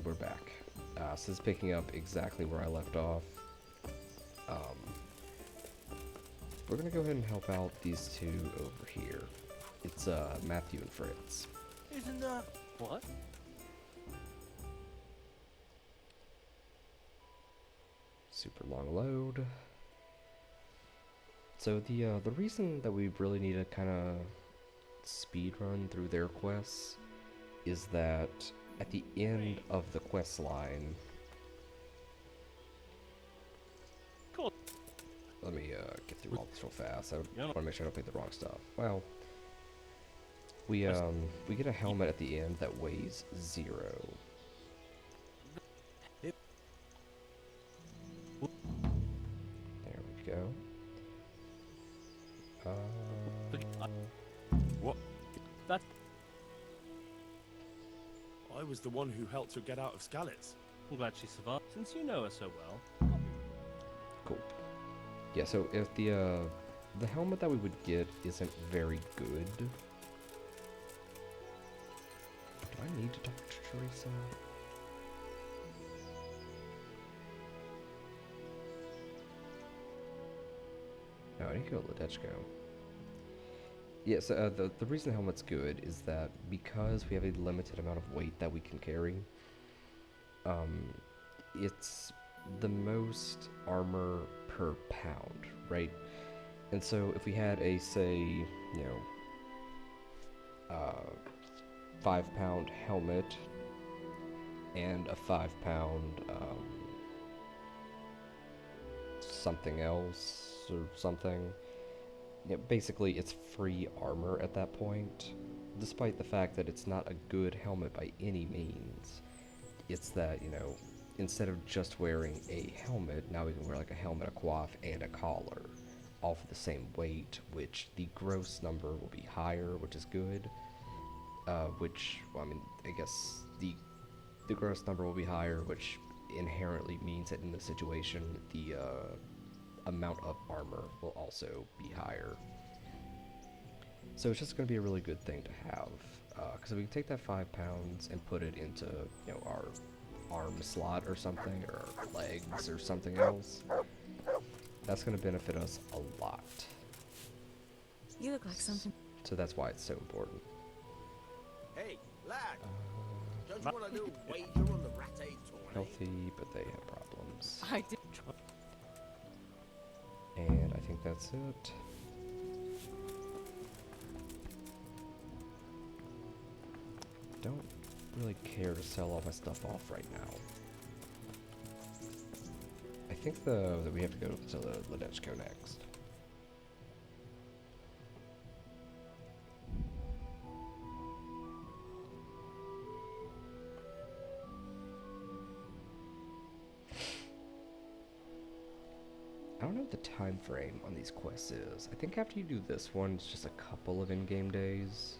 And we're back. So this is picking up exactly where I left off. Um, we're gonna go ahead and help out these two over here. It's Matthew and Fritz. Isn't that... What? Super long load. So the reason that we really need to kind of speed run through their quests is that at the end of the quest line, Cool. let me get through all this real fast. I Yeah. want to make sure I don't pick the wrong stuff. Well, we get a helmet at the end that weighs 0. Yep. There we go. What? That... I was the one who helped her get out of Skalitz. I'm glad she survived, since you know her so well. Cool. Yeah, so if the helmet that we would get isn't very good. Do I need to talk to Teresa? No, I need to go to Ledechko. Yes, the reason the helmet's good is that because we have a limited amount of weight that we can carry, it's the most armor per pound, right? And so if we had a, say, you know, 5-pound helmet and a 5-pound something else or something, yeah, basically it's free armor at that point, despite the fact that it's not a good helmet by any means. It's that, you know, instead of just wearing a helmet, now we can wear like a helmet, a coif, and a collar, all for the same weight, which the gross number will be higher, which is good. Which, well, I mean, I guess the gross number will be higher, which inherently means that in this situation, the amount of armor will also be higher. So it's just going to be a really good thing to have, because if we can take that 5 pounds and put it into, you know, our arm slot or something, or our legs or something else, that's going to benefit us a lot. You look like something. So that's why it's so important. Hey, lad! Don't you want a little wager on the rat aid tournament? Healthy, but they have problems. I did. And I think that's it. Don't really care to sell all my stuff off right now. I think though that we have to go to the Ledechko next. I don't know what the time frame on these quests is. I think after you do this one, it's just a couple of in-game days,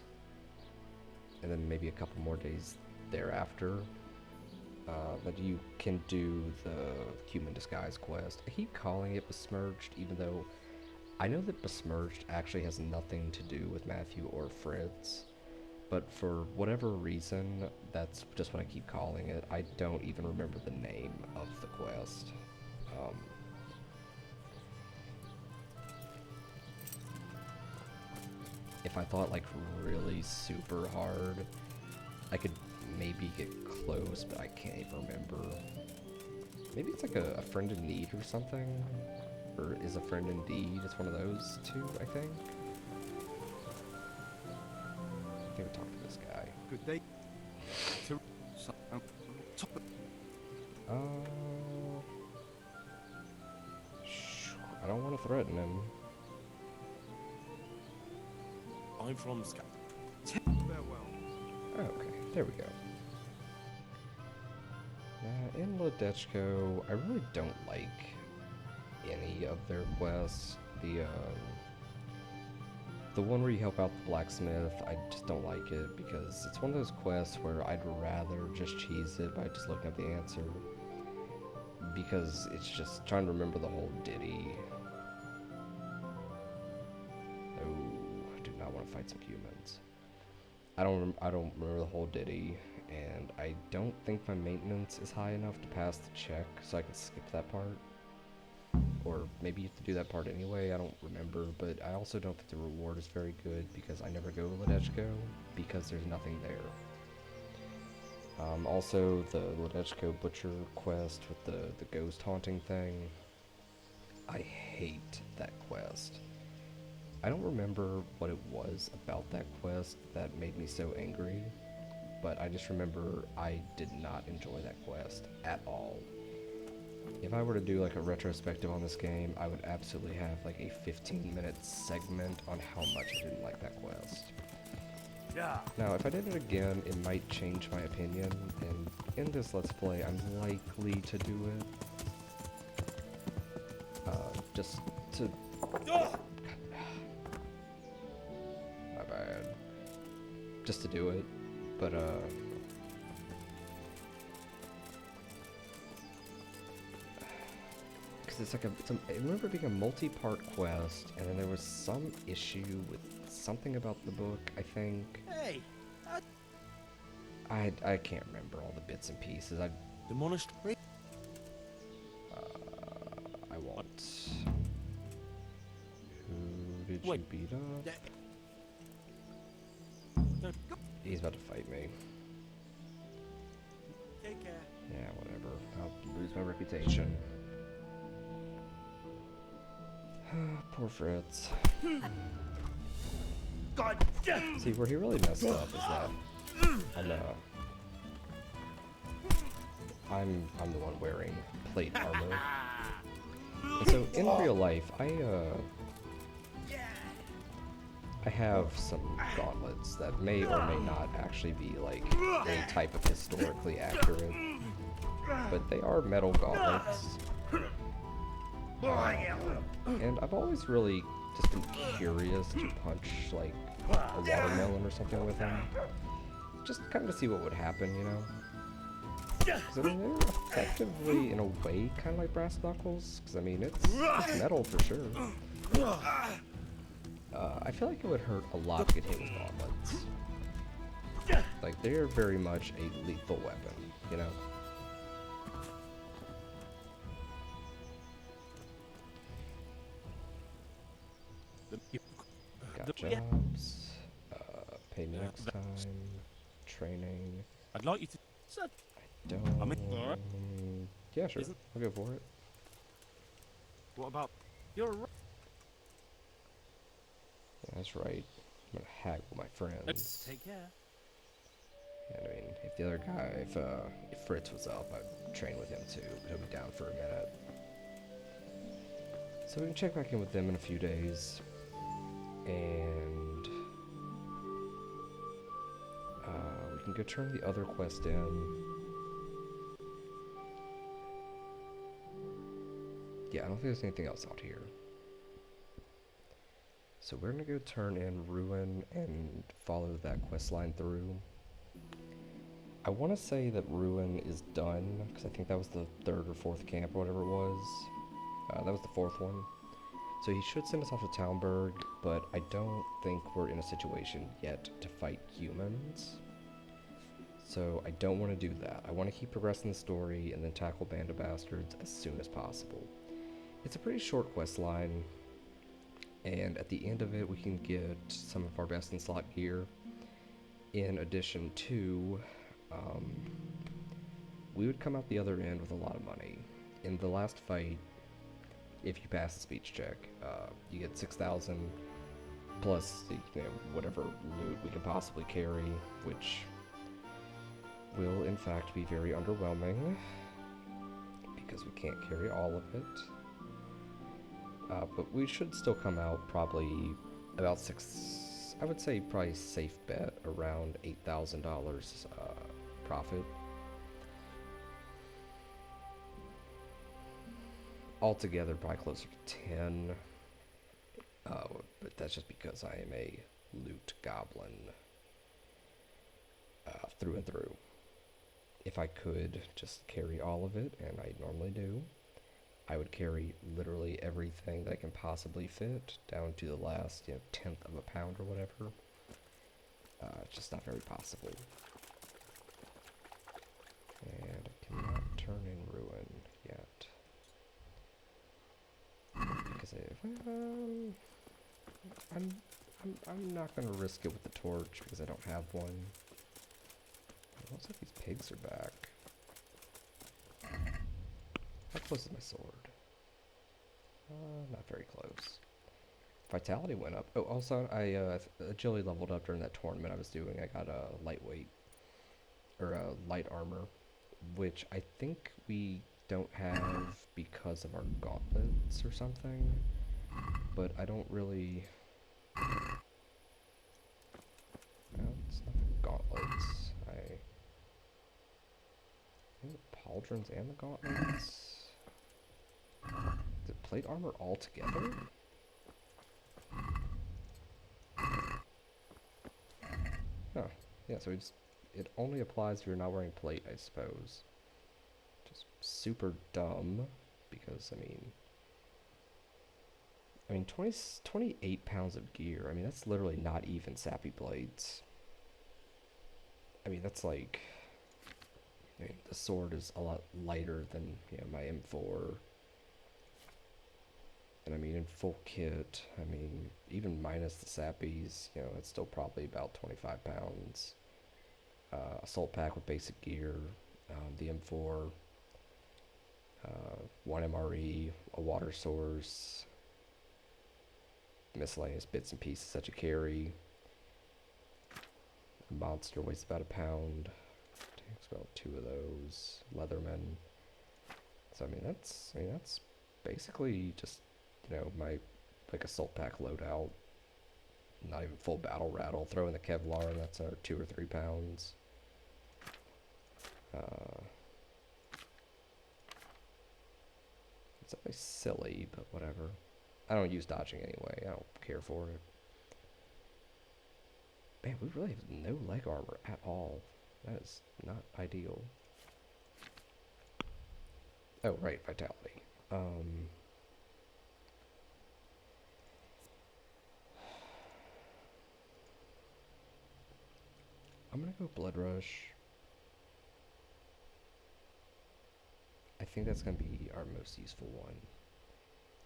and then maybe a couple more days thereafter. But you can do the Human Disguise quest. I keep calling it Besmirched, even though I know that Besmirched actually has nothing to do with Matthew or Fritz. But for whatever reason, that's just what I keep calling it. I don't even remember the name of the quest. If I thought like really super hard, I could maybe get close, but I can't even remember. Maybe it's like a friend in need or something, or is a friend indeed. It's one of those two, I think. I think we talk to this guy. Good day. I don't want to threaten him. I'm from Skalitz. Farewell. Oh, okay, there we go. In Ledechko, I really don't like any of their quests. The one where you help out the blacksmith, I just don't like it because it's one of those quests where I'd rather just cheese it by just looking up the answer, because it's just trying to remember the whole ditty. Oh, I do not want to fight some humans. I don't remember the whole ditty, and I don't think my maintenance is high enough to pass the check, so I can skip that part. Or maybe you have to do that part anyway, I don't remember, but I also don't think the reward is very good because I never go to Ledechko because there's nothing there. Also, the Ledechko Butcher quest with the ghost haunting thing, I hate that quest. I don't remember what it was about that quest that made me so angry, but I just remember I did not enjoy that quest at all. If I were to do like a retrospective on this game, I would absolutely have like a 15-minute segment on how much I didn't like that quest. Yeah. Now, if I did it again, it might change my opinion, and in this Let's Play, I'm likely to do it. Just to... My bad. Just to do it, but, because it's like I remember it being a multi-part quest, and then there was some issue with something about the book, I think. Hey, I can't remember all the bits and pieces. the monastery. I want. Who did Wait. you beat up? Go. He's about to fight me. Take care. Yeah, whatever. I'll lose my reputation. Poor Fritz. God. See, where he really messed up is that I'm the one wearing plate armor. And so in real life, I have some gauntlets that may or may not actually be like a type of historically accurate, but they are metal gauntlets. And I've always really just been curious to punch like a watermelon or something with them, just kind of to see what would happen, you know? Because I mean, they're effectively, in a way, kind of like brass knuckles. Because I mean, it's metal for sure. I feel like it would hurt a lot to get hit with gauntlets. Like, they're very much a lethal weapon, you know? Got jobs, pay me next time, training. I'd like you to. Sir, Don't. I mean, alright. Yeah, sure. Isn't- I'll go for it. what about? You're a. Yeah, that's right. I'm gonna haggle my friends. Take care. And I mean, if the other guy, if Fritz was up, I'd train with him too. But he'll be down for a minute. So we can check back in with them in a few days. And we can go turn the other quest in. Yeah, I don't think there's anything else out here. So we're gonna go turn in Ruin and follow that quest line through. I want to say that Ruin is done, because I think that was the 3rd or 4th camp or whatever it was. That was the 4th one. So he should send us off to Talmberg, but I don't think we're in a situation yet to fight humans. So I don't want to do that. I want to keep progressing the story and then tackle Band of Bastards as soon as possible. It's a pretty short quest line, and at the end of it we can get some of our best in slot gear. In addition to, we would come out the other end with a lot of money. In the last fight, if you pass the speech check, you get 6,000 plus whatever loot we can possibly carry, which will in fact be very underwhelming because we can't carry all of it. But we should still come out probably about I would say probably safe bet around $8,000 profit. Altogether, probably closer to 10. But that's just because I am a loot goblin through and through. If I could just carry all of it, and I normally do, I would carry literally everything that I can possibly fit, down to the last 10th of a pound or whatever. It's just not very possible. And I cannot turn in ruin yet. Because I'm not gonna risk it with the torch because I don't have one. It looks like these pigs are back. How close is my sword? Not very close. Vitality went up. Oh, also, I agility leveled up during that tournament I was doing. I got a lightweight, or a light armor, which I think we don't have because of our gauntlets or something. But I don't really... No, it's not the gauntlets. I think the pauldrons and the gauntlets. The plate armor all together? Huh. Yeah, so it only applies if you're not wearing plate, I suppose. Just super dumb, because, I mean 28 pounds of gear, I mean, that's literally not even sappy blades. I mean, that's like, I mean, the sword is a lot lighter than, you know, my M4. And I mean, in full kit, I mean, even minus the sappies, you know, it's still probably about 25 pounds. Assault pack with basic gear, the M4, 1 MRE, a water source, miscellaneous bits and pieces that you carry. Monster weighs about a pound. Takes about 2 of those. Leatherman. So I mean that's basically just, you know, my like assault pack loadout. Not even full battle rattle. Throw in the Kevlar, and that's another 2 or 3 pounds. It's always silly, but whatever. I don't use dodging anyway. I don't care for it. Man, we really have no leg armor at all. That is not ideal. Oh, right, vitality. I'm gonna go Blood Rush. I think that's gonna be our most useful one.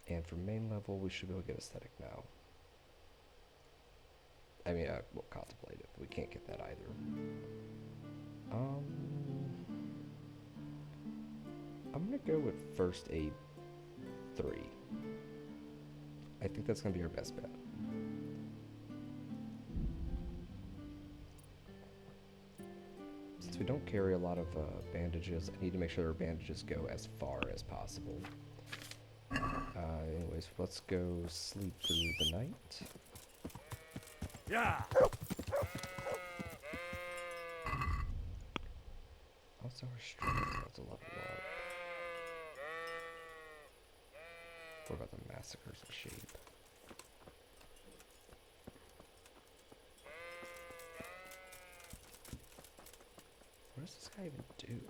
And for main level, we should be able to get Aesthetic now. I mean, we'll contemplate it, but we can't get that either. I'm gonna go with First Aid 3. I think that's gonna be our best bet. Since we don't carry a lot of bandages, I need to make sure our bandages go as far as possible. Anyways, let's go sleep through the night. Yeah. Also, our strength is about to level up. What about the massacres of sheep? What does this guy even do?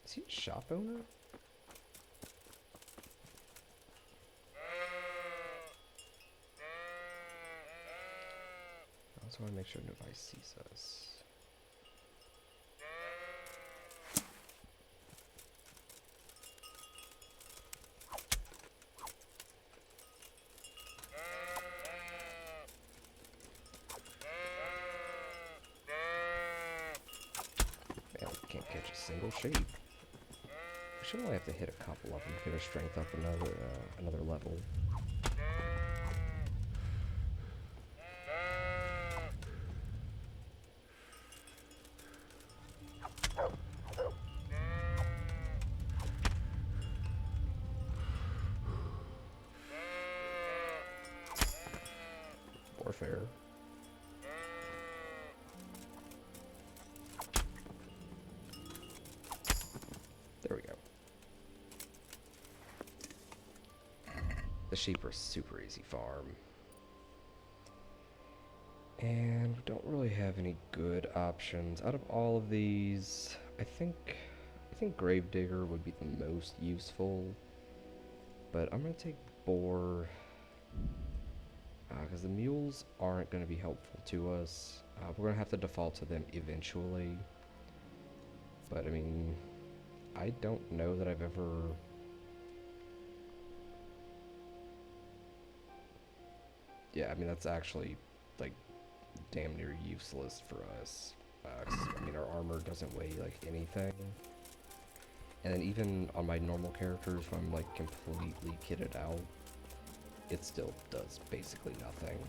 Is he a shop owner? I also want to make sure nobody sees us. Man, we can't catch a single sheep. We should only have to hit a couple of them to get our strength up another level. Warfare. There we go. The sheep are super easy farm. And we don't really have any good options. Out of all of these, I think Gravedigger would be the most useful. But I'm gonna take Boar. Because the mules aren't going to be helpful to us. We're going to have to default to them eventually. But, I mean, I don't know that I've ever... Yeah, I mean, that's actually, like, damn near useless for us. 'Cause, I mean, our armor doesn't weigh, like, anything. And then even on my normal characters, when I'm, like, completely kitted out, it still does basically nothing.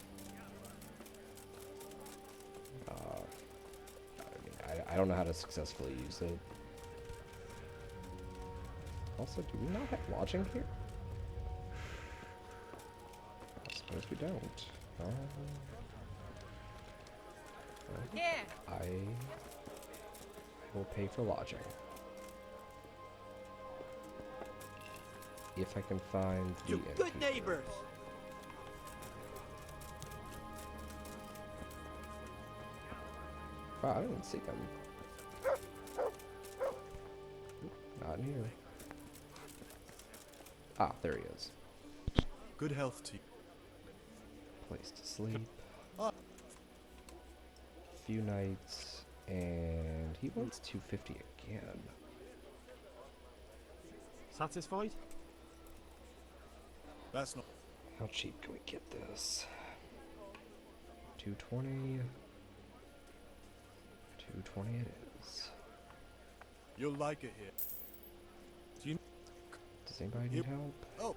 I mean, I don't know how to successfully use it. Also, do we not have lodging here? I suppose we don't. Well, Here. I will pay for lodging. If I can find the You good innkeeper. neighbors. Wow, I didn't see him. Not in here. Ah, there he is. Good health to you. Place to sleep. Ah. Few nights, and he wants 250 again. Satisfied? That's not. How cheap can we get this? 220. 220 it is. You'll like it here. Does anybody need help? Oh.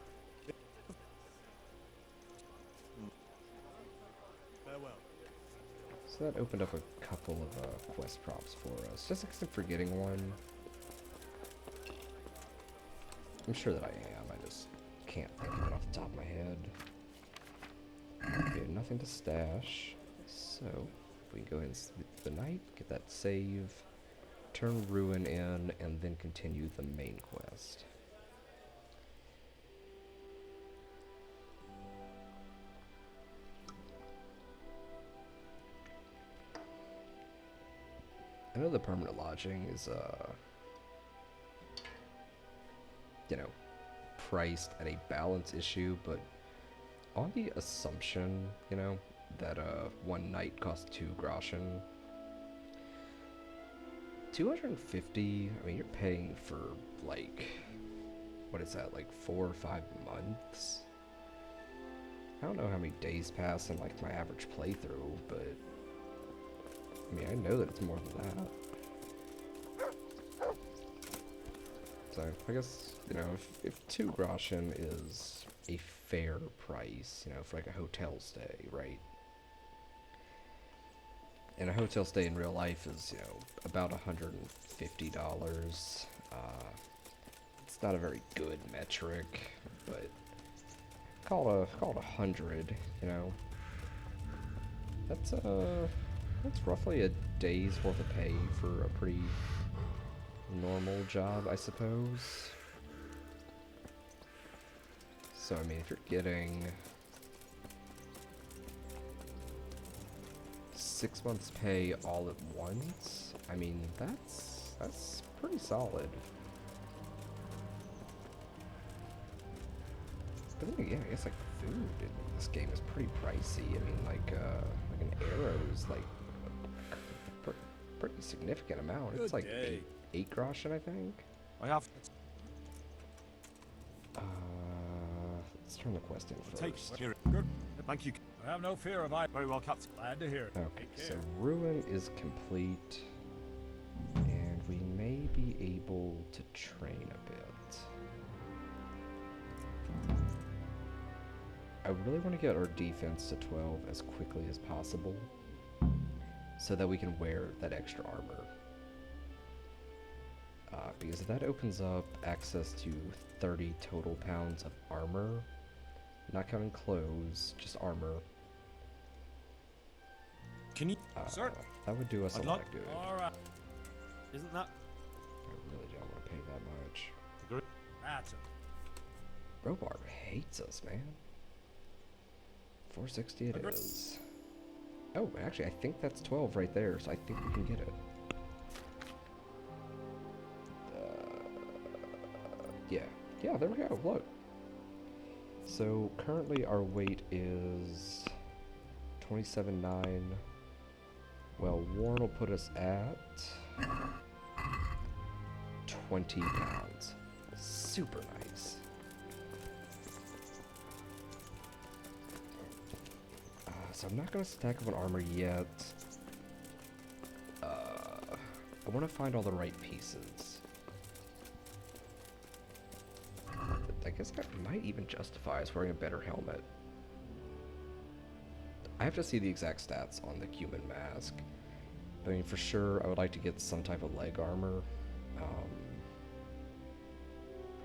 Farewell. So that opened up a couple of quest props for us. Just except for getting one. I'm sure that I am. I just can't think of it off the top of my head. Okay, nothing to stash. So, we can go ahead and sleep for the night, get that save, turn Ruin in, and then continue the main quest. I know the permanent lodging is, you know, priced at a balance issue, but on the assumption, you know, that one night costs 2 groschen, 250, I mean, you're paying for, like, what is that, like 4 or 5 months? I don't know how many days pass in, like, my average playthrough, but I mean, I know that it's more than that. So, I guess, you know, if 2 groschen is a fair price, you know, for like a hotel stay, right? And a hotel stay in real life is, you know, about $150. It's not a very good metric, but call it 100, you know. That's roughly a day's worth of pay for a pretty normal job, I suppose. So, I mean, if you're getting 6 months pay all at once, I mean, that's pretty solid. But then again, I guess, like, food in this game is pretty pricey. I mean, like an arrow is, like, a pretty significant amount. It's like eight groschen, I think. I have. Let's turn the quest in first. Good. Thank you. I have no fear of I. Very well, Captain. Glad to hear it. Okay, so Ruin is complete, and we may be able to train a bit. I really want to get our defense to 12 as quickly as possible, so that we can wear that extra armor. Because if that opens up access to 30 total pounds of armor, not counting clothes, just armor. Can you, sir? That would do us a lot of good. All right. Isn't that? I really don't want to pay that much. Good. That's it. Robar hates us, man. 460 it is. Oh, actually, I think that's 12 right there, so I think we can get it. Yeah, there we go, look. So currently our weight is 27.9. Well, Warren will put us at 20 pounds. Super nice. So I'm not gonna stack up an armor yet. I want to find all the right pieces. I guess that might even justify us wearing a better helmet. I have to see the exact stats on the human mask. I mean, for sure, I would like to get some type of leg armor.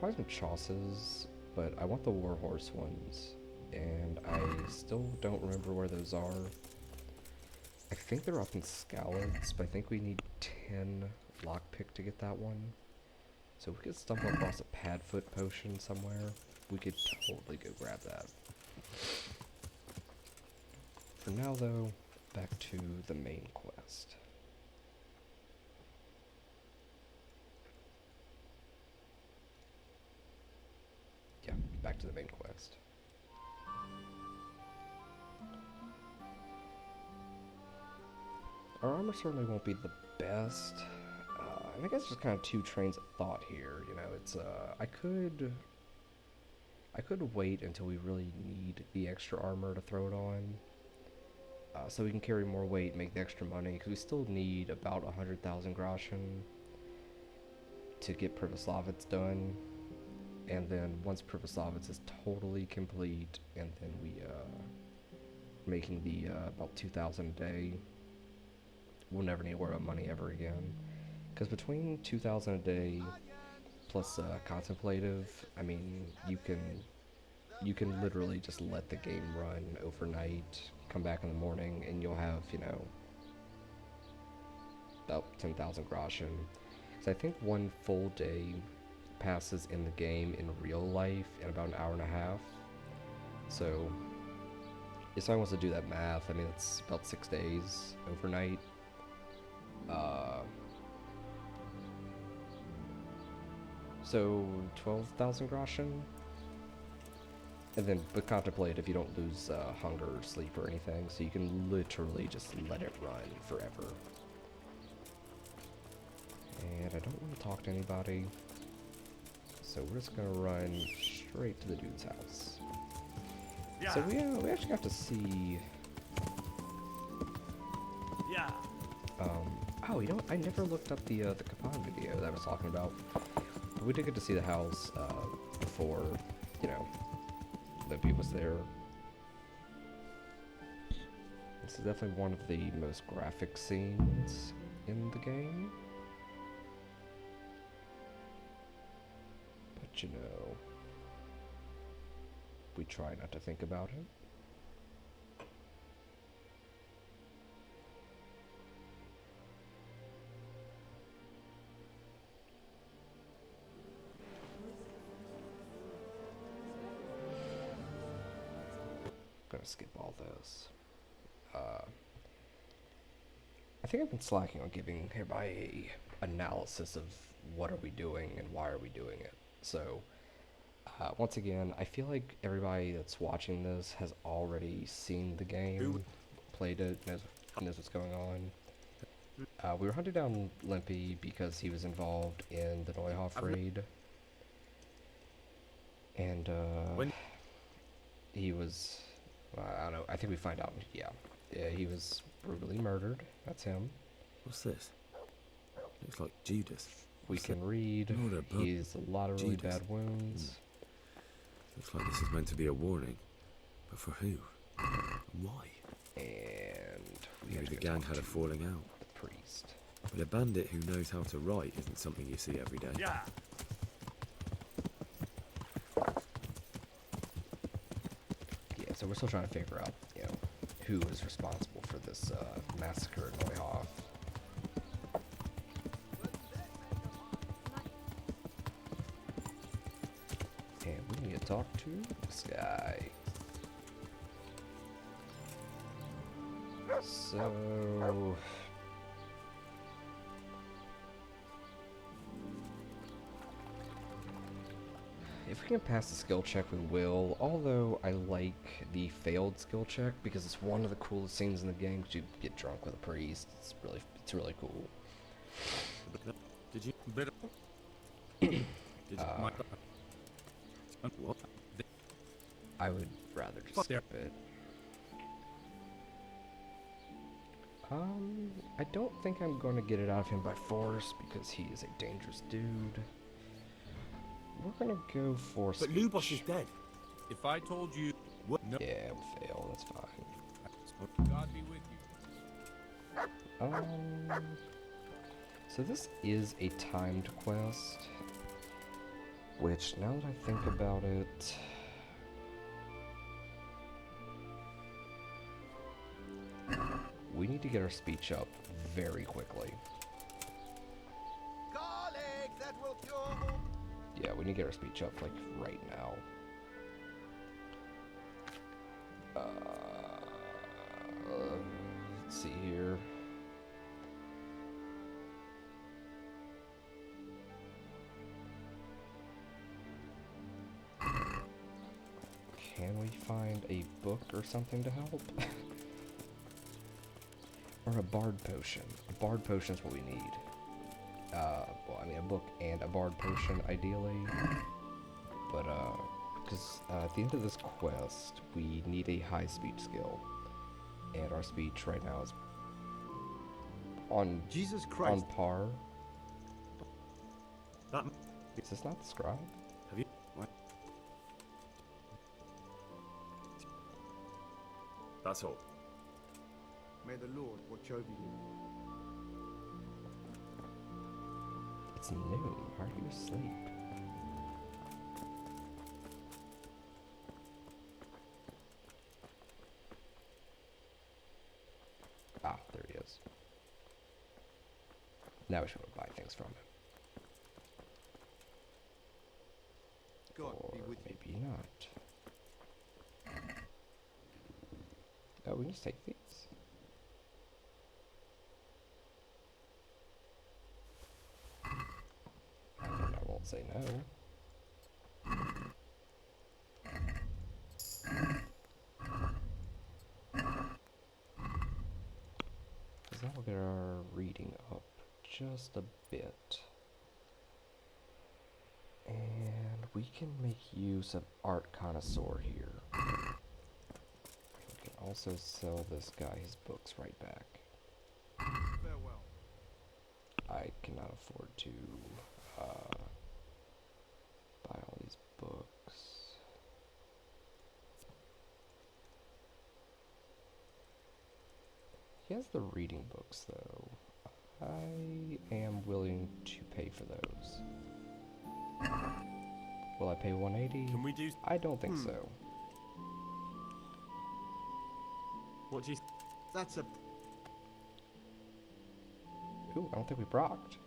Probably some chausses, but I want the warhorse ones. And I still don't remember where those are. I think they're up in Scallops, but I think we need 10 lockpick to get that one. So if we could stumble across a padfoot potion somewhere, we could totally go grab that. For now though, back to the main quest. Yeah, back to the main quest. Our armor certainly won't be the best. And I guess there's kind of two trains of thought here. You know, it's I could wait until we really need the extra armor to throw it on, so we can carry more weight, and make the extra money, because we still need about 100,000 groschen to get Privoslavets done. And then once Privoslavets is totally complete, and then we making the about 2,000 a day, we'll never need to worry about money ever again. Because between 2,000 a day plus contemplative, I mean, you can literally just let the game run overnight, come back in the morning, and you'll have, you know, about 10,000 groschen. So I think one full day passes in the game in real life in about an hour and a half. So if someone wants to do that math, I mean, it's about 6 days overnight. So 12,000 groschen, and then but contemplate if you don't lose hunger or sleep or anything, so you can literally just let it run forever. And I don't want to talk to anybody, so we're just gonna run straight to the dude's house. Yeah. So we actually got to see. Yeah. Oh, you know what? I never looked up the Capon video that I was talking about. But we did get to see the house before, you know, Limpy was there. This is definitely one of the most graphic scenes in the game. But you know, we try not to think about it. Gonna skip all this. I think I've been slacking on giving everybody a analysis of what are we doing and why are we doing it. So, once again, I feel like everybody that's watching this has already seen the game, played it, knows what's going on. We were hunting down Limpy because he was involved in the Neuhoff raid. And, he was... I don't know, I think we find out, yeah, he was brutally murdered. That's him. What's this? Looks like Judas. We can read. He's a lot of really bad wounds. Looks like this is meant to be a warning. But for who? And why? And maybe the gang had a falling out. The priest. But a bandit who knows how to write isn't something you see every day. Yeah. Yeah, so we're still trying to figure out, you know, who is responsible for this massacre in Neuhoff. And we need to talk to this guy. So... If we can pass the skill check, we will. Although I like the failed skill check because it's one of the coolest scenes in the game. 'Cause you get drunk with a priest. It's really cool. Did you? Did you? What? I would rather just skip it. I don't think I'm going to get it out of him by force because he is a dangerous dude. We're gonna go for But Lubos is dead. If I told you... What? No. Yeah, fail, that's fine. God be with you. So this is a timed quest, which now that I think about it, we need to get our speech up very quickly. Garlic that will cure. Yeah, we need to get our speech up like right now. Let's see here. Can we find a book or something to help? Or a bard potion. A bard potion is what we need. Well, I mean, a book and a bard potion, ideally. But, because at the end of this quest, we need a high speech skill. And our speech right now is on Jesus Christ. on par. That. Is this not the scribe? Have you? What? That's all. May the Lord watch over you. It's noon. How are you asleep? Ah, there he is. Now we should go buy things from him. God Or be with you. maybe not. Oh, we can just take these. I mean, I won't say no. Because that will get our reading up just a bit. And we can make use of Art Connoisseur here. We can also sell this guy his books right back. Farewell. I cannot afford to buy all these books. He has the reading books though. I am willing to pay for those. Will I pay 180? Can we do... I don't think so. What do you... That's a Ooh, I don't think we procced.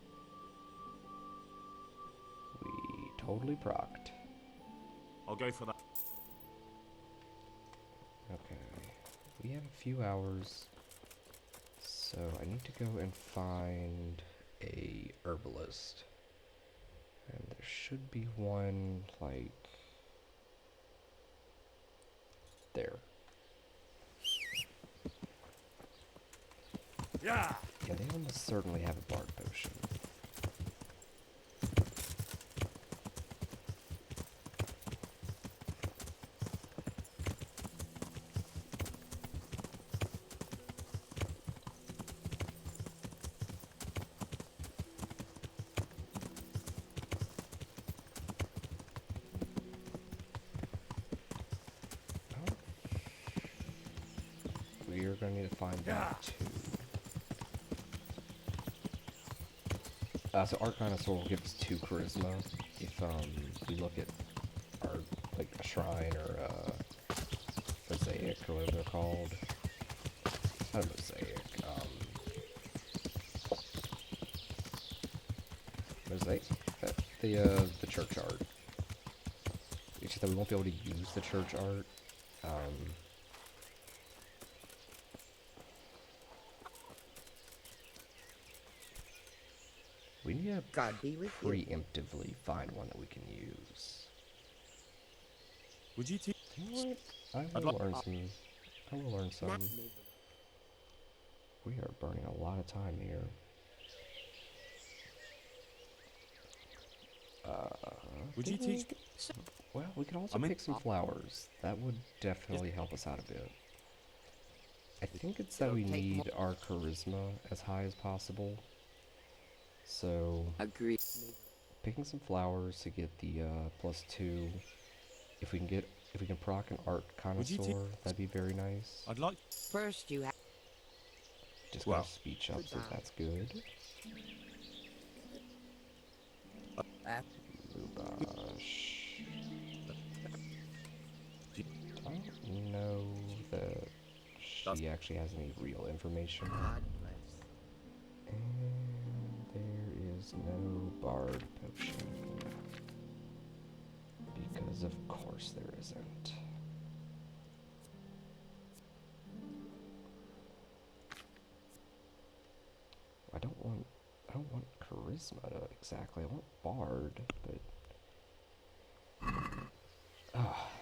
We totally procced. I'll go for that. Okay. We have a few hours. So I need to go and find a herbalist. And there should be one, like... there. Yeah! Yeah, they almost certainly have a bard potion. We are going to need to find that too. So Art Connoisseur will give us 2 charisma if we look at our, like, a shrine or mosaic or whatever they're called. Not a mosaic, mosaic? The church art. It's just that we won't be able to use the church art. We need to God be with you. preemptively find one that we can use. Would you teach? You know what? I I'd will like- learn some. I will learn some. We are burning a lot of time here. Would you teach? Well, we could also I mean- pick some flowers. That would definitely help us out a bit. I think it's that It'll we take need our charisma as high as possible. So, Agree. picking some flowers to get the +2. If we can proc an art Would you connoisseur, that'd be very nice. I'd like. First, you have. Just Well, got a speech up, so goodbye. that's good. Lubash. Don't know that she actually has any real information. God bless. And there is no bard potion. Because of course there isn't. I don't want charisma exactly. I want bard, but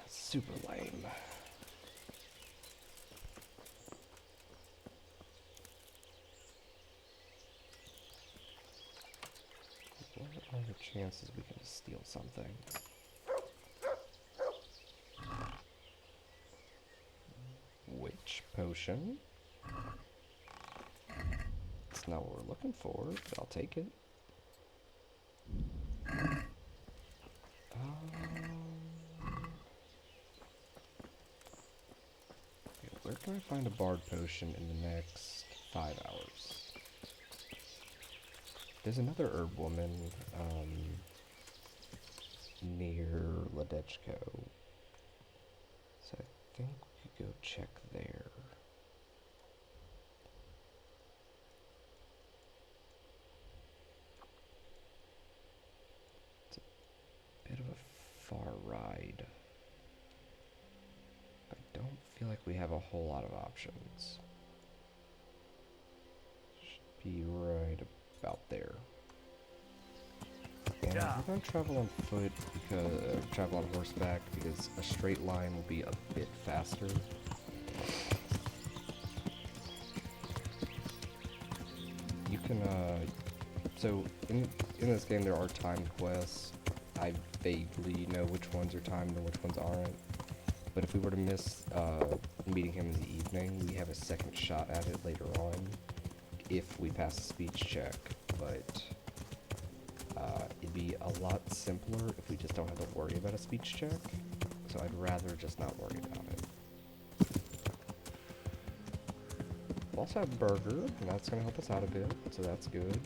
super lame. What are the chances we can steal something? Witch potion. It's not what we're looking for, but I'll take it. Okay, where can I find a bard potion in the next 5 hours? There's another herb woman near Ladechko. So I think we could go check there. It's a bit of a far ride. I don't feel like we have a whole lot of options. Should be right about there. And we're going to travel on foot because travel on horseback because a straight line will be a bit faster. You can so in this game there are timed quests. I vaguely know which ones are timed and which ones aren't. But if we were to miss meeting him in the evening, we have a second shot at it later on if we pass a speech check. But it'd be a lot simpler if we just don't have to worry about a speech check. So I'd rather just not worry about it. We also have burger, and that's going to help us out a bit, so that's good.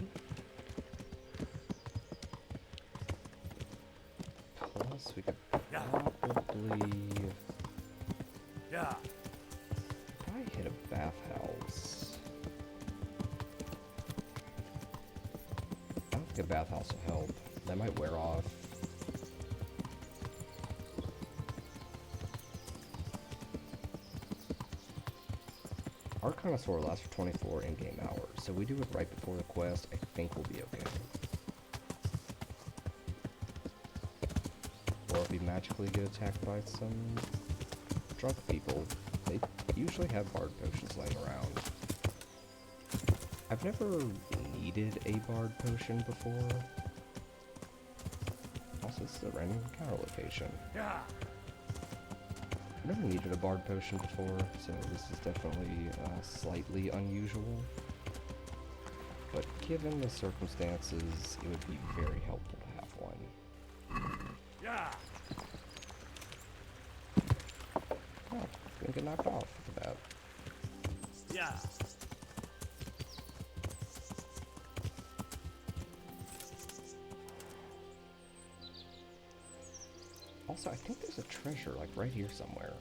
Plus, we could probably hit a bathhouse. I don't think a bathhouse will help. That might wear off. Our connoisseur lasts for 24 in-game hours, so we do it right before the quest. I think we'll be okay. Or if we magically get attacked by some drunk people, they usually have bard potions laying around. I've never needed a bard potion before. Also, this is a random encounter location. I've never needed a bard potion before, so this is definitely slightly unusual. But given the circumstances, it would be very helpful to have one. Oh, didn't get knocked off. Look at that. Also, I think there's a treasure, like, right here somewhere.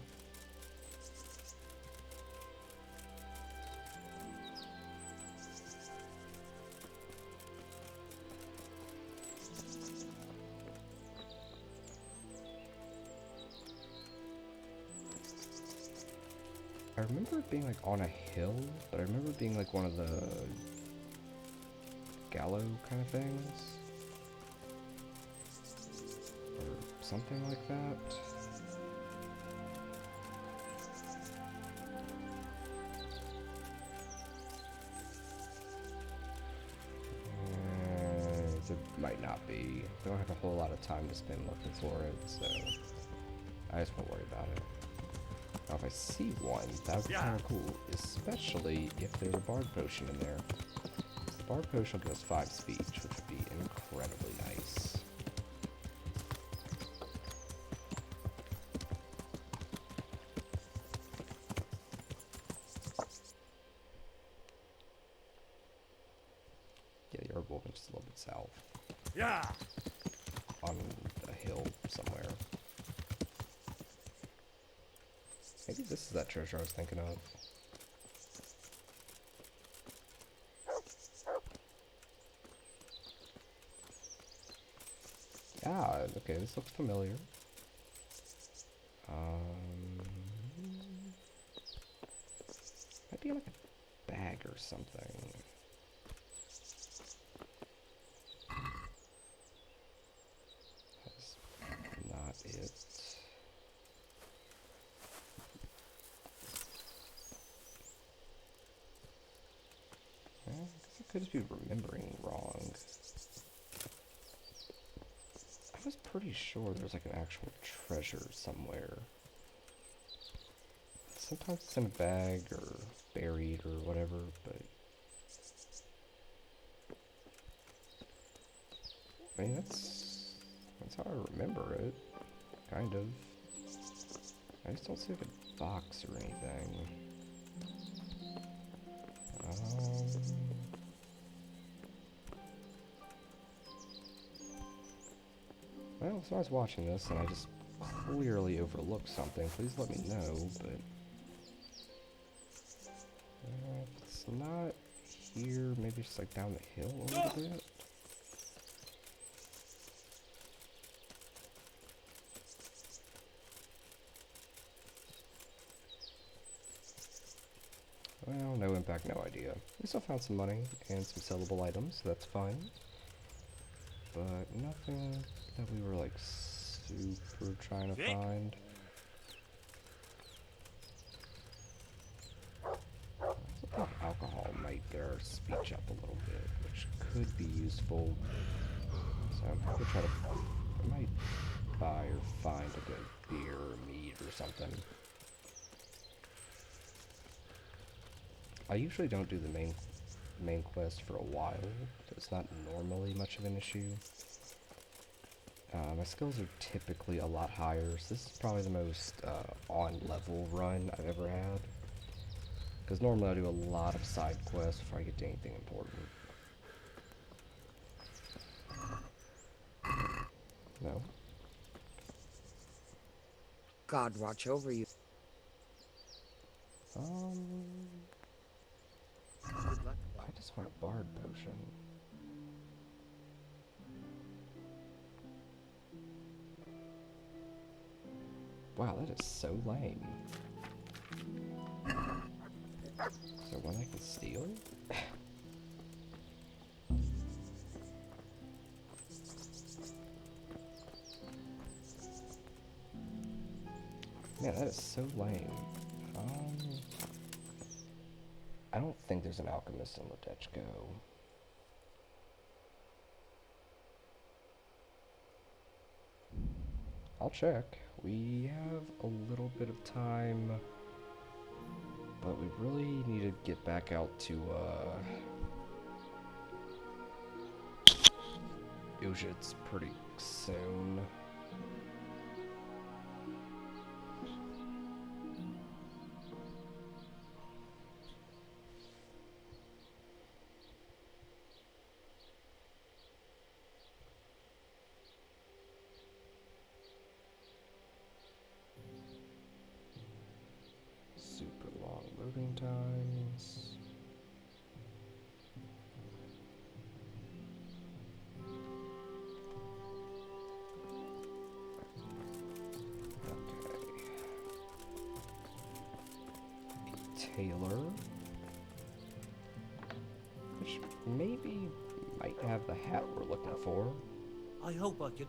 I remember it being, like, on a hill, but I remember it being, like, one of the gallows kind of things. Or something like that. don't have a whole lot of time to spend looking for it, so I just won't worry about it. Now, if I see one, that would be kind of cool, especially if there's a bard potion in there. The bard potion will give us 5 speech, which would be incredibly nice. Yeah, the herb will be just a little bit south. Yeah. On a hill somewhere. Maybe this is that treasure I was thinking of. Ah, okay, this looks familiar. Might be like a bag or something. That's not it. I guess I could just be remembering wrong. I was pretty sure there's like an actual treasure somewhere. Sometimes it's in a bag or buried or whatever, but I mean that's how I remember it, kind of. I just don't see like a box or anything. Well, so I was watching this and I just clearly overlooked something. Please let me know, but if it's not here, maybe it's like down the hill a little bit. Well, no impact, no idea. We still found some money and some sellable items, so that's fine. But nothing that we were like super trying to find. I think alcohol might get our speech up a little bit, which could be useful. So I'm probably I might buy or find a good beer or meat or something. I usually don't do the main quest for a while, so it's not normally much of an issue. My skills are typically a lot higher, so this is probably the most on-level run I've ever had. Because normally I do a lot of side quests before I get to anything important. No? God watch over you. Good luck. I just want a bard potion. Wow, that is so lame. Is there one I can steal? Man, that is so lame. I don't think there's an alchemist in Ledechko. I'll check. We have a little bit of time, but we really need to get back out to, Ujit's pretty soon. Super long loading times. Taylor, which maybe might have the hat we're looking for. I hope I can.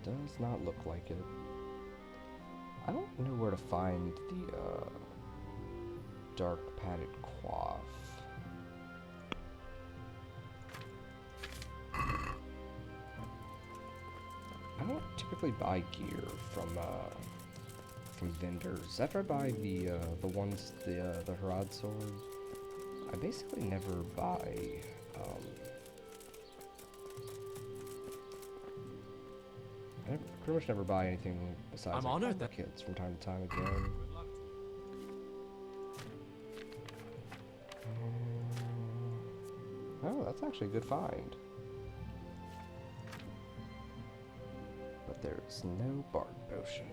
Does not look like it. I don't know where to find the dark padded coif. typically buy gear from vendors. After I buy the Harad sword, I basically never buy I pretty much never buy anything besides I'm like, honored the that- kits from time to time again. Oh, that's actually a good find. But there's no bard potion.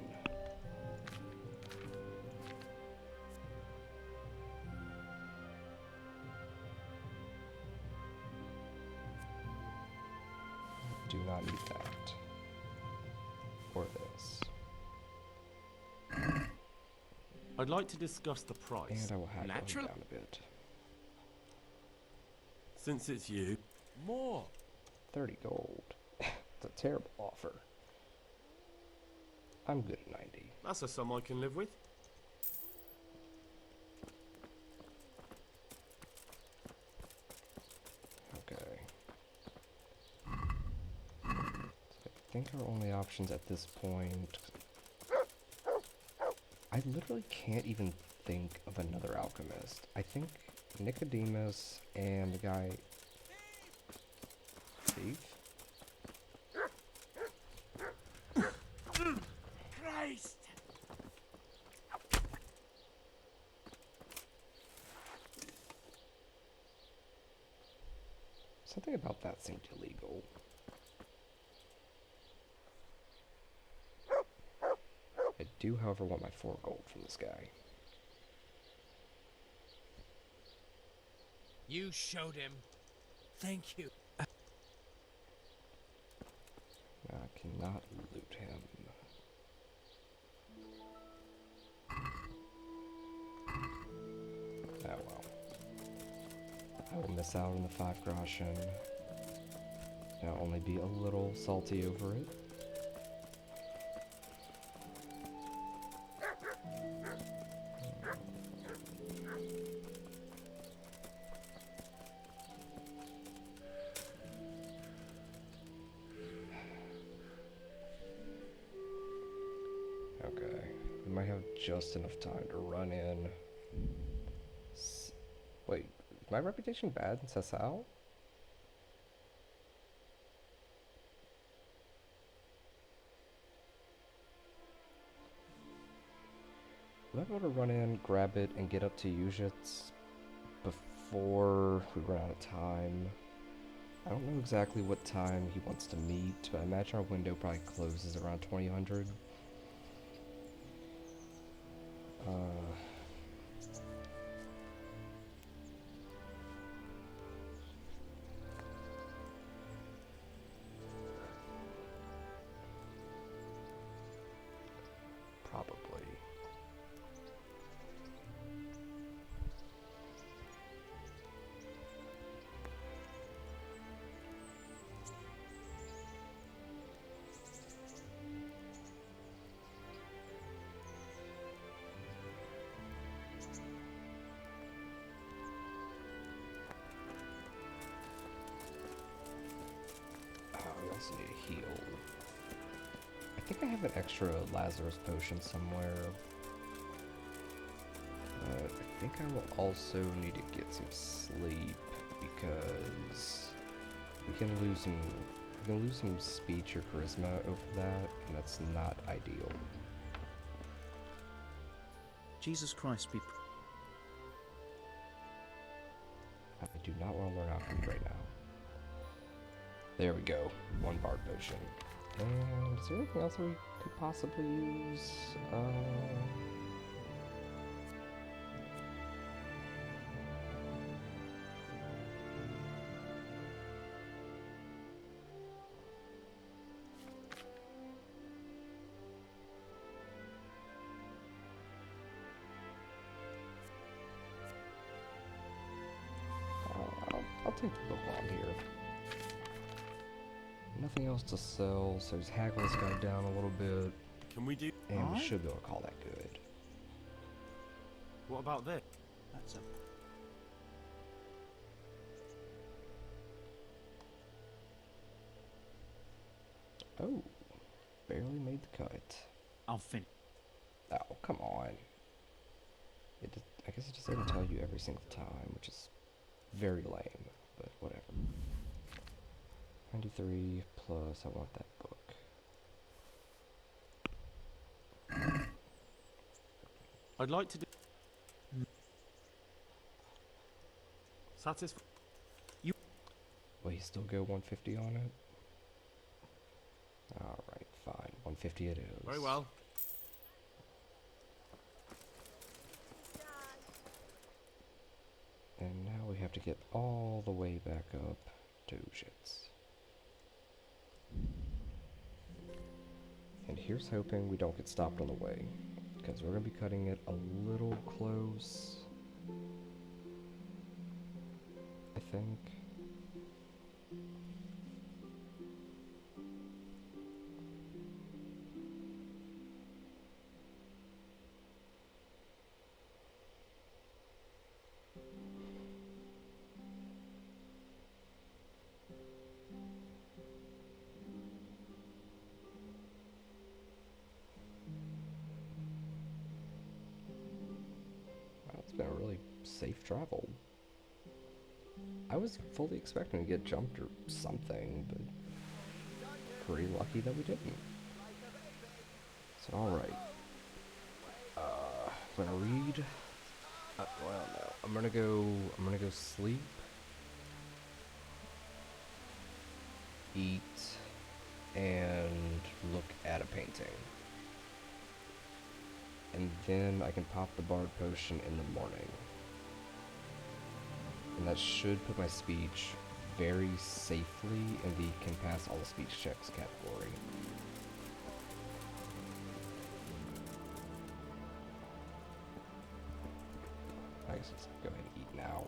Do not need that. Or this. I'd like to discuss the price. And I will haggle him Natural. down a bit. Since it's you. More. 30 gold. It's a terrible offer. I'm good at 90. That's a sum I can live with. Okay. So I think our only options at this point... I literally can't even think of another alchemist. I think Nicodemus and the guy... Thief? Christ! Something about that seemed illegal. I do, however, want my 4 gold from this guy. You showed him. Thank you. I cannot loot him. Oh well. I will miss out on the 5 groschen. I'll only be a little salty over it. Okay, we might have just enough time to run in. Wait, is my reputation bad in Sessao? Will I be able to run in, grab it, and get up to Yuzhitz before we run out of time? I don't know exactly what time he wants to meet, but I imagine our window probably closes around 2000. Probably. We also need a heal. I think I have an extra Lazarus potion somewhere. But I think I will also need to get some sleep because we can lose some speech or charisma over that, and that's not ideal. Jesus Christ be... I do not want to learn alchemy right now. There we go. 1 bard potion. And is there anything else that we could possibly use? I'll take the book while I'm here. Nothing else to sell, so his haggle's got down a little bit, Can we do? and we should be able to call that good. What about this? That's a... Oh, barely made the cut. I'll finish. Oh, come on. I guess it just doesn't tell you every single time, which is very lame, but whatever. 93 plus, I want that book. I'd like to do... Satisfied? Will he still go 150 on it? Alright, fine. 150 it is. Very well. And now we have to get all the way back up to shits. And here's hoping we don't get stopped on the way, because we're going to be cutting it a little close, I think. Wow, it's been a really safe travel. I was fully expecting to get jumped or something, but pretty lucky that we didn't. So, alright. I'm gonna read. Well, no. I'm gonna go sleep. Eat. And look at a painting. And then I can pop the Bard Potion in the morning. And that should put my speech very safely in the can pass all the speech checks category. I guess let's go ahead and eat now.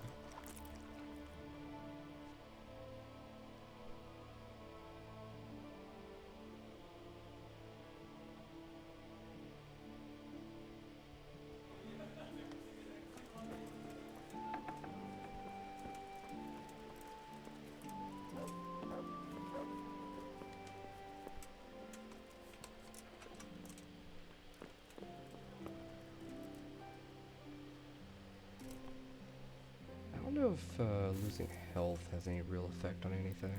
I don't know if losing health has any real effect on anything.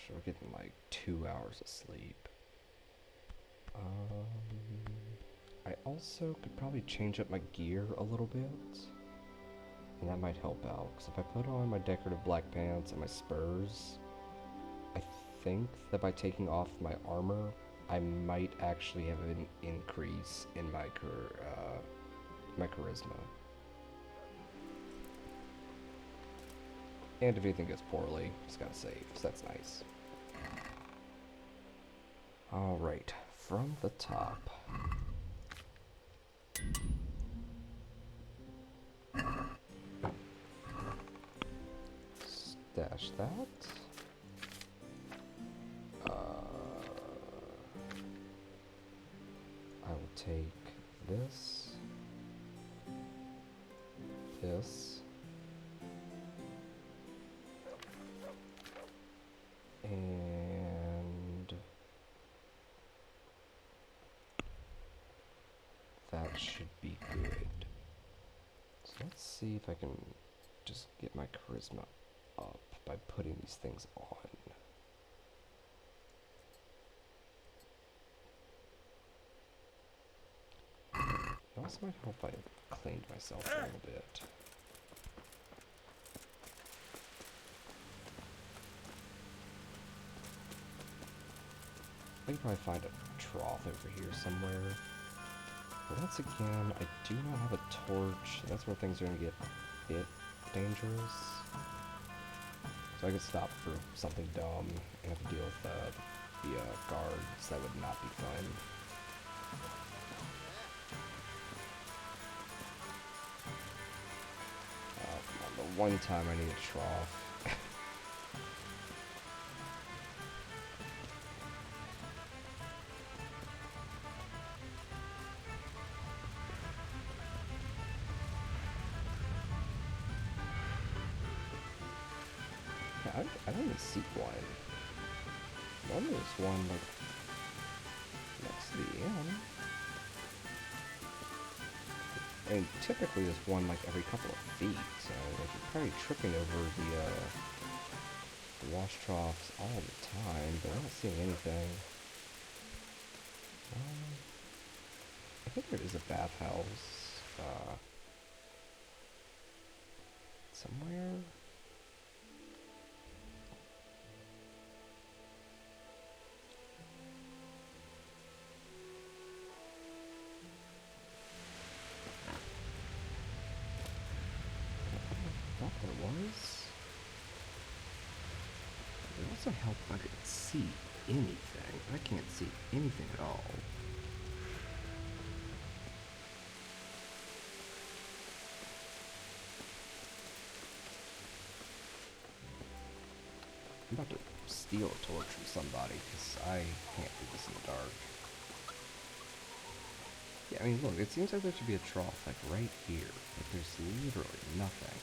We're getting like 2 hours of sleep. I also could probably change up my gear a little bit, and that might help out. Because if I put on my decorative black pants and my spurs, I think that by taking off my armor, I might actually have an increase in my charisma. And if anything goes poorly, just gotta save, so that's nice. Alright, from the top. Stash that. I will take this, and that should be good. So let's see if I can just get my charisma up by putting these things on. It also might help if I cleaned myself a little bit. I can probably find a trough over here somewhere. But once again, I do not have a torch. That's where things are going to get a bit dangerous. So I could stop for something dumb and have to deal with the guards. That would not be fun. Come on, the one time I need a trough. I don't even see one. Normally there's one, like, next to the end. And typically there's one, like, every couple of feet, so, like, you're probably tripping over the wash troughs all the time, but I'm not seeing anything. I think there is a bathhouse, somewhere. I thought there was. It would also help if I could see anything. I can't see anything at all. I'm about to steal a torch from somebody, because I can't do this in the dark. Yeah, I mean, look, it seems like there should be a trough, like, right here. But there's literally nothing.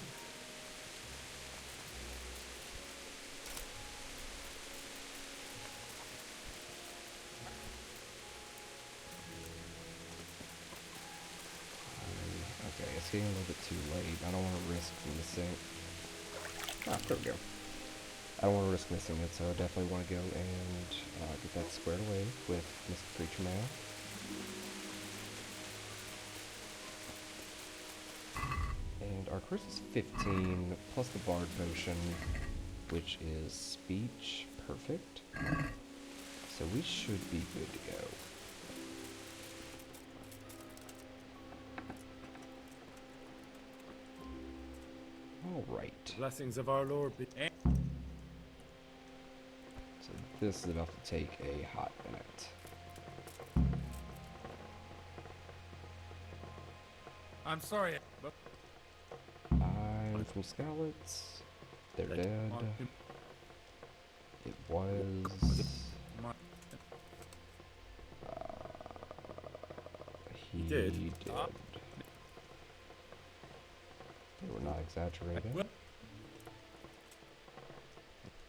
Okay, it's getting a little bit too late. I don't want to risk missing. Ah, there we go. I don't want to risk missing it, so I definitely want to go and get that squared away with Mr. Preacher Man. And our curse is 15, plus the bard potion, which is speech perfect. So we should be good to go. Alright. Blessings of our Lord be. So this is about to take a hot minute. I'm sorry, but I'm from Skalitz. They're dead. It was... he did. They were not exaggerating.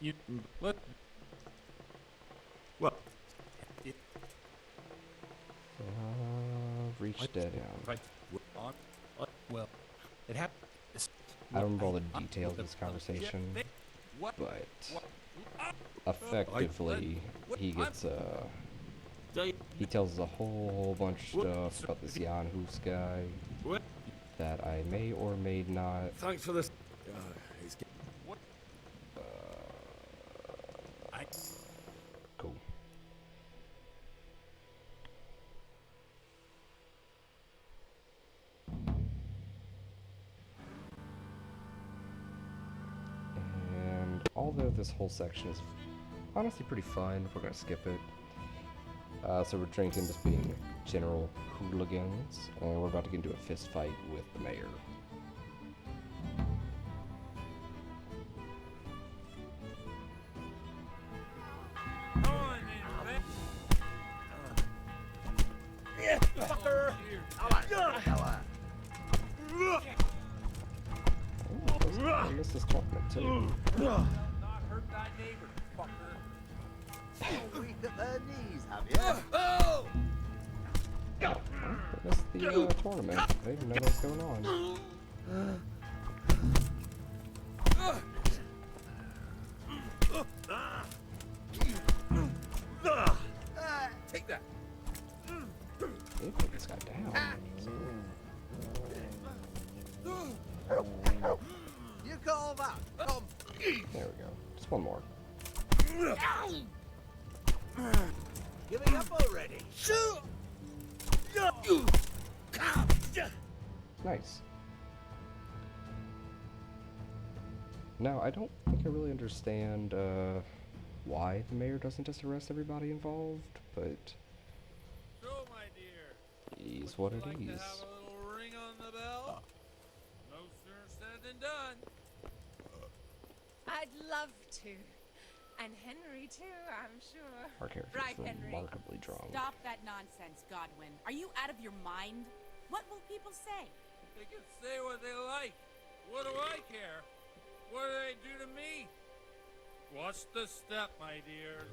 You what? Well, Reach dead end. right. Well, it happened. I don't remember all the details of this conversation, but effectively, he gets he tells us a whole bunch of stuff about this Jan Hus guy that I may or may not. Thanks for this. Cool. And although this whole section is honestly pretty fun, we're gonna skip it. So we're drinking, just being general hooligans, and we're about to get into a fist fight with the mayor. I missed this tournament too. Not hurt thy neighbor, fucker. Weak at their knees, have you? Oh! I missed the tournament. I didn't even know what was going on. Take that. They put this guy down. You call that? Come. There we go. Just one more. Giving up already? Nice. Now, I don't think I really understand why the mayor doesn't just arrest everybody involved, but So, my dear, is what it like to is. have a little ring on the bell? No sooner said than done. I'd love to. And Henry, too, I'm sure. Our character Right, is Henry. remarkably drunk. Stop that nonsense, Godwin. Are you out of your mind? What will people say? They can say what they like. What do I care? What do they do to me? Watch the step, my dear.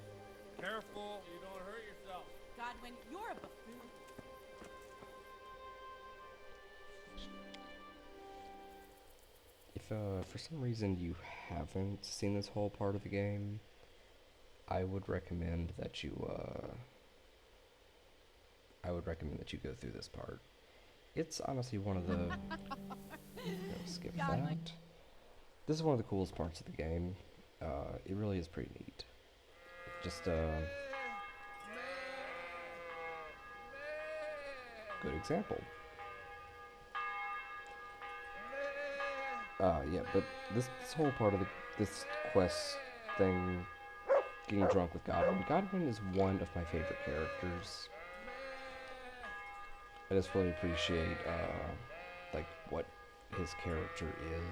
Careful, you don't hurt yourself. Godwin, you're a buffoon. If for some reason you haven't seen this whole part of the game, I would recommend that you go through this part. It's honestly one of the skip that. This is one of the coolest parts of the game. It really is pretty neat. Just good example. Yeah, but this whole part of this quest thing, getting drunk with Godwin. Godwin is one of my favorite characters. I just really appreciate like what his character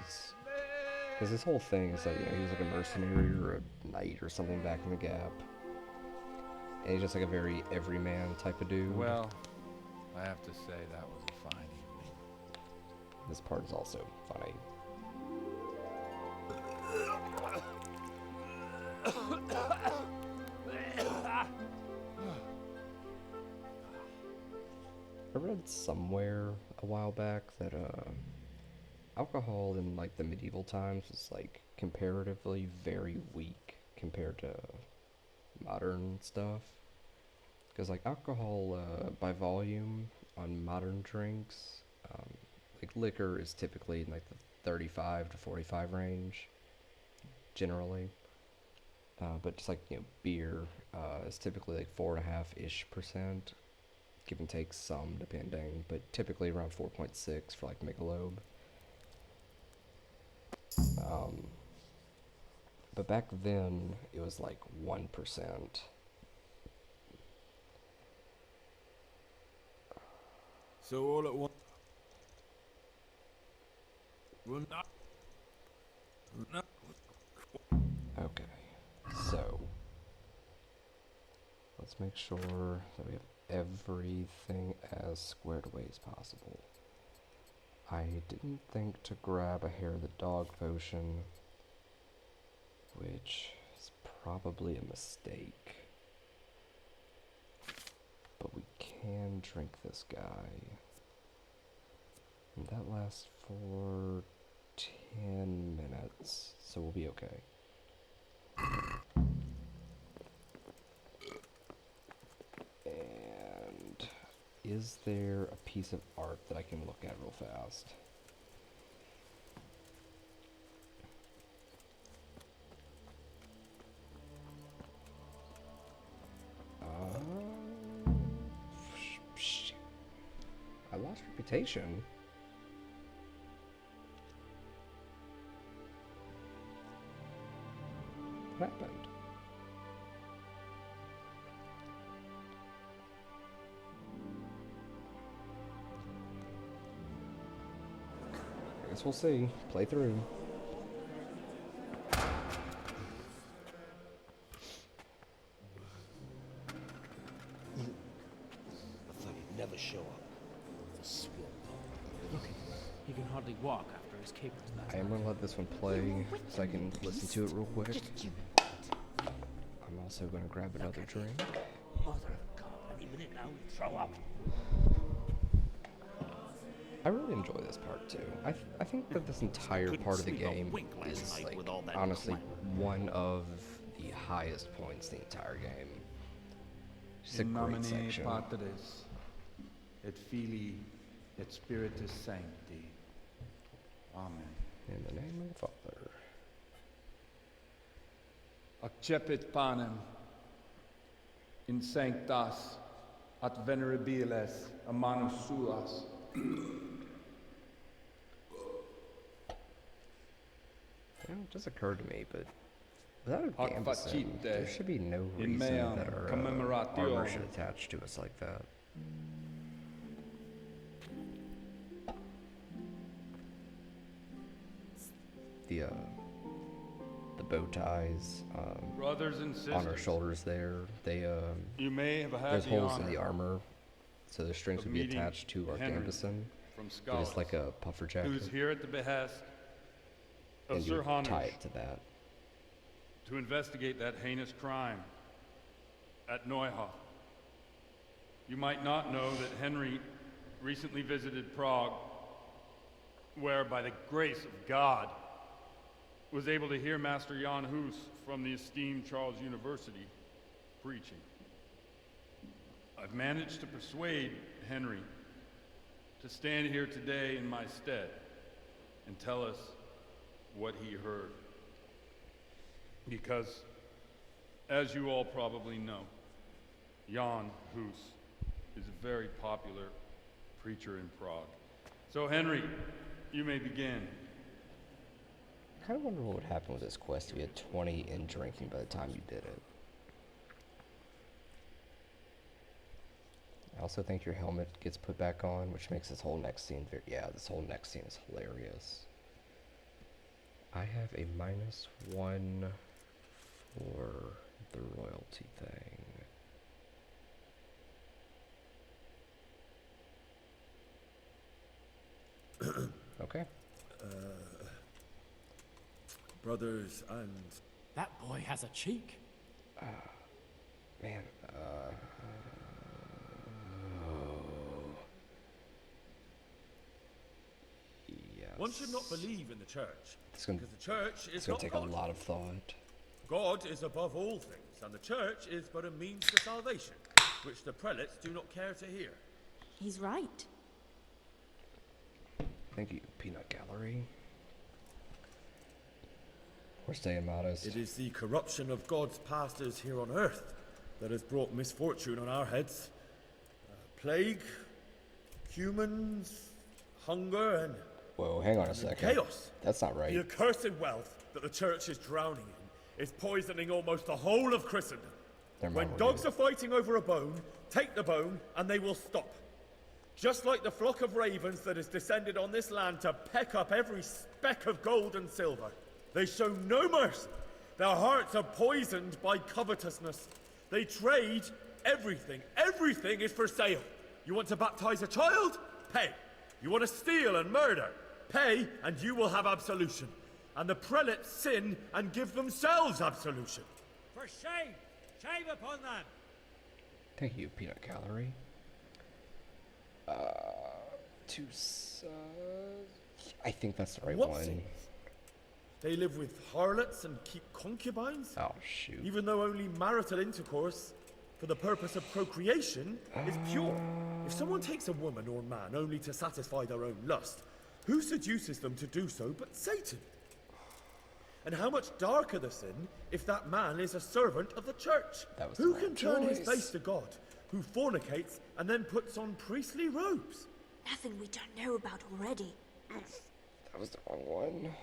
is, because this whole thing is like, you know, he's like a mercenary or a knight or something back in the Gap, and he's just like a very everyman type of dude. Well, I have to say that was a fine evening. This part is also funny. I read somewhere a while back that alcohol in like the medieval times was like comparatively very weak compared to modern stuff. Because like alcohol by volume on modern drinks, like liquor is typically in like the 35 to 45 range, generally. But just like, you know, beer is typically like 4.5-ish%, give and take some depending, but typically around 4.6 for like Michelob. But back then it was like 1%. So all at once. Well, not. Okay, so let's make sure that we have everything as squared away as possible. I didn't think to grab a hair of the dog potion, which is probably a mistake. But we can drink this guy. And that lasts for 10 minutes, so we'll be okay. And is there a piece of art that I can look at real fast? I lost reputation. What happened? I guess we'll see. Play through. I thought he'd never show up. The swamp. Look, he can hardly walk after his capers last I am gonna let this one play so I can listen to it real quick. I'm also gonna grab another drink. Mother of God, any minute now he'll throw up. I really enjoy this part too. I think that this entire part of the game is like honestly one of the highest points in the entire game. Just a In great nomine section. Patris, et Filii, et Spiritus Sancti. Amen. In the name of the Father. Accepit panem in sanctas at venerabilis a manus suas. You know, it just occurred to me, but without a Hoc gambeson, facite there should be no in reason meam that our commemoratio. armor should attach to us like that. The bow ties Brothers and sisters, on our shoulders there, they you may have had there's the holes honor in the armor, so the strings of would be meeting attached to our Henry gambeson, from but Scotland, it's like a puffer jacket, who is here at the behest of and you Sir would tie Honors it to that. to investigate that heinous crime at Neuhof. You might not know that Henry recently visited Prague, where, by the grace of God, was able to hear Master Jan Hus from the esteemed Charles University preaching. I've managed to persuade Henry to stand here today in my stead and tell us what he heard. Because, as you all probably know, Jan Hus is a very popular preacher in Prague. So, Henry, you may begin. I kind of wonder what would happen with this quest if you had 20 in drinking by the time you did it. I also think your helmet gets put back on, which makes this whole next scene this whole next scene is hilarious. I have a -1 for the royalty thing. Okay. Brothers and... That boy has a cheek. Man, yes. One should not believe in the church, It's gonna, because the church is it's gonna not take God. a lot of thought. God is above all things, and the church is but a means to salvation, which the prelates do not care to hear. He's right. Thank you, Peanut Gallery. We're staying modest. It is the corruption of God's pastors here on earth that has brought misfortune on our heads. Plague, humans, hunger, and... Whoa, hang on a second. Chaos. That's not right. The accursed wealth that the church is drowning in is poisoning almost the whole of Christendom. When dogs are fighting over a bone, take the bone and they will stop. Just like the flock of ravens that has descended on this land to peck up every speck of gold and silver. They show no mercy. Their hearts are poisoned by covetousness. They trade everything. Everything is for sale. You want to baptize a child? Pay. You want to steal and murder? Pay, and you will have absolution. And the prelates sin and give themselves absolution. For shame! Shame upon them! Thank you, Peanut Gallery. I think that's the right What one. sins? They live with harlots and keep concubines? Oh, shoot. Even though only marital intercourse for the purpose of procreation is pure. If someone takes a woman or man only to satisfy their own lust, who seduces them to do so but Satan? And how much darker the sin if that man is a servant of the church? That was Who the can wrong turn his choice. face to God, who fornicates and then puts on priestly robes? Nothing we don't know about already. That was the wrong one.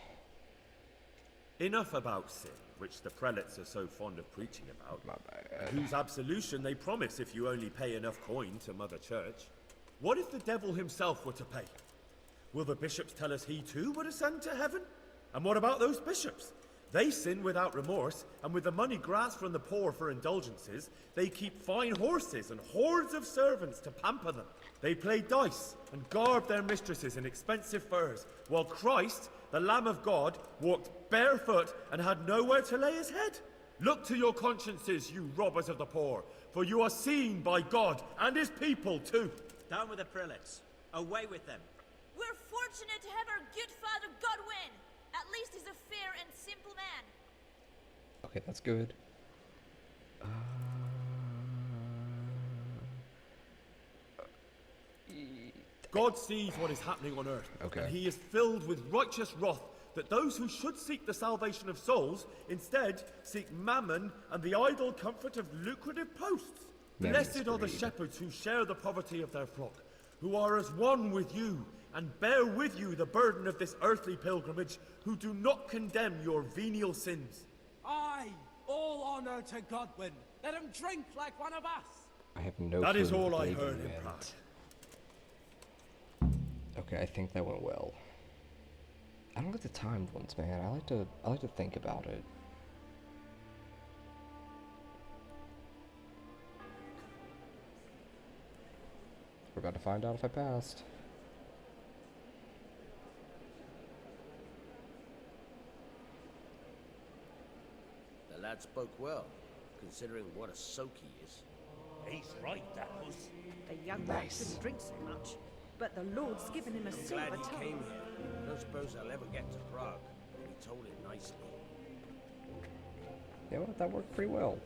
Enough about sin, which the prelates are so fond of preaching about. My bad. Whose absolution they promise if you only pay enough coin to Mother Church. What if the devil himself were to pay? Will the bishops tell us he too would ascend to heaven? And what about those bishops? They sin without remorse, and with the money grasped from the poor for indulgences, they keep fine horses and hordes of servants to pamper them. They play dice and garb their mistresses in expensive furs, while Christ, the Lamb of God, walked barefoot and had nowhere to lay his head. Look to your consciences, you robbers of the poor, for you are seen by God and his people too. Down with the prelates. Away with them. We're fortunate to have our good father Godwin. At least he's a fair and simple man. Okay, that's good. God sees what is happening on earth, Okay. and he is filled with righteous wrath that those who should seek the salvation of souls instead seek mammon and the idle comfort of lucrative posts. Mammon's Blessed are the greed. shepherds who share the poverty of their flock, who are as one with you and bear with you the burden of this earthly pilgrimage, who do not condemn your venial sins. Aye, all honor to Godwin. Let him drink like one of us. I have no That clue is what all the I bleeding heard in meant. Prague. Okay, I think that went well. I don't like the timed ones, man. I like to think about it. We're about to find out if I passed. The lad spoke well, considering what a soak he is. He's right, that was. The young man shouldn't drink so much, but the Lord's given him a I'm silver glad he tongue. came here. I don't suppose I'll ever get to Prague, but he told it nicely. You know what? That worked pretty well.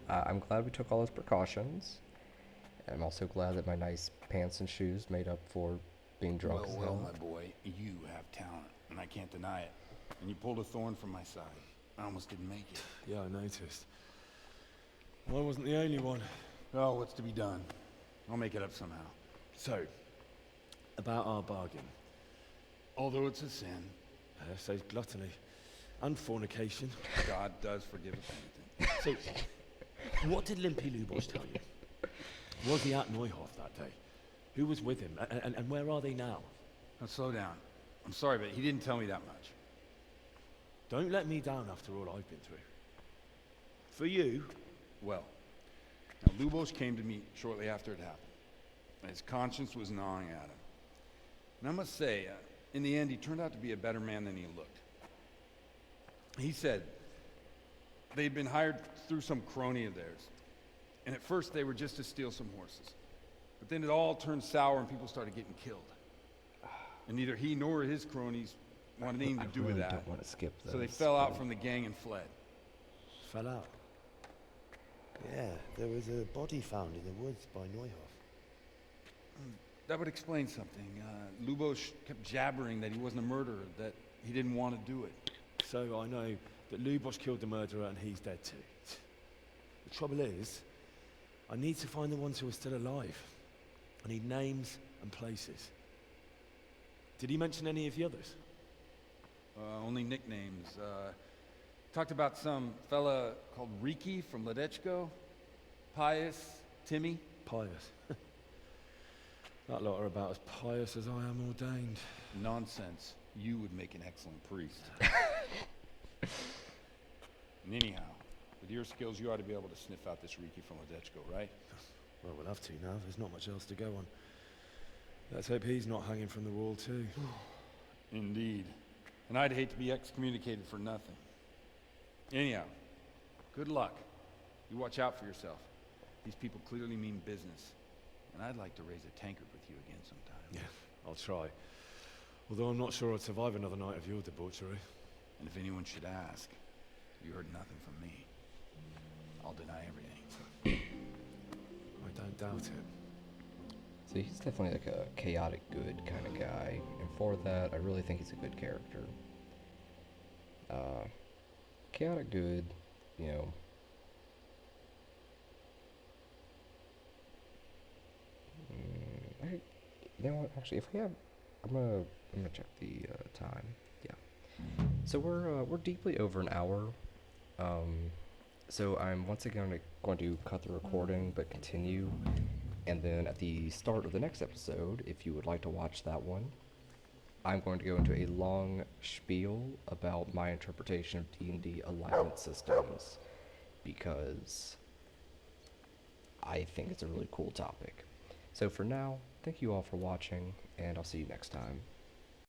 I'm glad we took all those precautions. I'm also glad that my nice pants and shoes made up for being drunk as Well, hell. my boy, you have talent, and I can't deny it. And you pulled a thorn from my side. I almost didn't make it. Yeah, I noticed. I wasn't the only one. Oh, what's to be done? I'll make it up somehow. So, about our bargain. Although it's a sin. So gluttony and fornication. God does forgive us anything. So, what did Limpy Lubosh tell you? Was he at Neuhof that day? Who was with him? And where are they now? Now slow down. I'm sorry, but he didn't tell me that much. Don't let me down after all I've been through. For you, well, now Lubosh came to me shortly after it happened. His conscience was gnawing at him. And I must say, in the end, he turned out to be a better man than he looked. He said they'd been hired through some crony of theirs. And at first they were just to steal some horses. But then it all turned sour and people started getting killed. And neither he nor his cronies wanted anything to do with that. I don't want to skip those. So they fell out from the gang and fled. fell out. Yeah, there was a body found in the woods by Neuhof. That would explain something. Lubosh kept jabbering that he wasn't a murderer, that he didn't want to do it. So I know that Lubosh killed the murderer and he's dead too. The trouble is, I need to find the ones who are still alive. I need names and places. Did he mention any of the others? Only nicknames. Talked about some fella called Riki from Ledechko, Pius, Timmy. Pius. That lot are about as pious as I am ordained. Nonsense. You would make an excellent priest. And anyhow, with your skills, you ought to be able to sniff out this Riki from Ledechko, right? Well, we'll have to now. There's not much else to go on. Let's hope he's not hanging from the wall too. Indeed. And I'd hate to be excommunicated for nothing. Anyhow, good luck. You watch out for yourself. These people clearly mean business. And I'd like to raise a tankard with you again sometime. Yeah, I'll try. Although I'm not sure I'd survive another night of your debauchery. And if anyone should ask, you heard nothing from me. I'll deny everything. I don't doubt it. So he's definitely like a chaotic good kind of guy, and for that, I really think he's a good character. Chaotic good, you know. You know what? Actually, if we have, I'm gonna check the time. Yeah. So we're deeply over an hour. So I'm once again going to cut the recording, but continue. And then at the start of the next episode, if you would like to watch that one, I'm going to go into a long spiel about my interpretation of D&D alignment systems, because I think it's a really cool topic. So for now, thank you all for watching, and I'll see you next time.